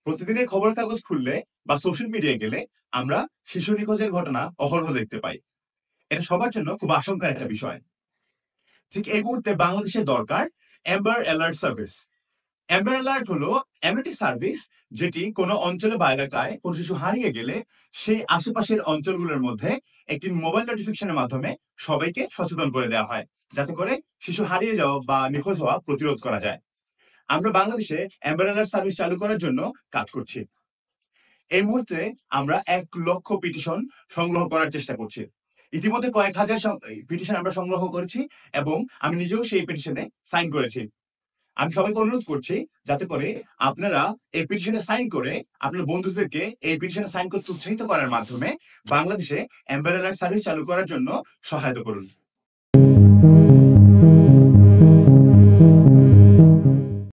প্রতিদিনের খবরের কাগজ খুললে বা সোশ্যাল মিডিয়ায় গেলে আমরা শিশু নিখোঁজের ঘটনা অহরহ দেখতে পাই। এটা সবার জন্য খুব আশঙ্কার একটা বিষয়। ঠিক এই মুহূর্তে বাংলাদেশের দরকার Amber alert service. Amber alert হলো এমন একটি সার্ভিস যেটি কোনো অঞ্চলে বা এলাকায় কোনো শিশু হারিয়ে গেলে সেই আশেপাশের অঞ্চলগুলোর মধ্যে একটি মোবাইল নোটিফিকেশনের মাধ্যমে সবাইকে সচেতন করে দেওয়া হয়, যাতে করে শিশু হারিয়ে যাওয়া বা নিখোঁজ হওয়া প্রতিরোধ করা যায়। আমরা বাংলাদেশে অ্যাম্বার অ্যালার্ট সার্ভিস চালু করার জন্য কাজ করছি। এই মুহূর্তে আমরা 1,00,000 পিটিশন সংগ্রহ করার চেষ্টা করছি। ইতিমধ্যে কয়েক হাজার পিটিশন আমরা সংগ্রহ করেছি এবং আমি নিজেও সেই পিটিশনে সাইন করেছি। আমি সবাইকে অনুরোধ করছি যাতে করে আপনারা এই পিটিশনে সাইন করে আপনার বন্ধুদেরকে এই পিটিশনে সাইন করতে উৎসাহিত করার মাধ্যমে বাংলাদেশে অ্যাম্বার অ্যালার্ট সার্ভিস চালু করার জন্য সহায়তা করুন।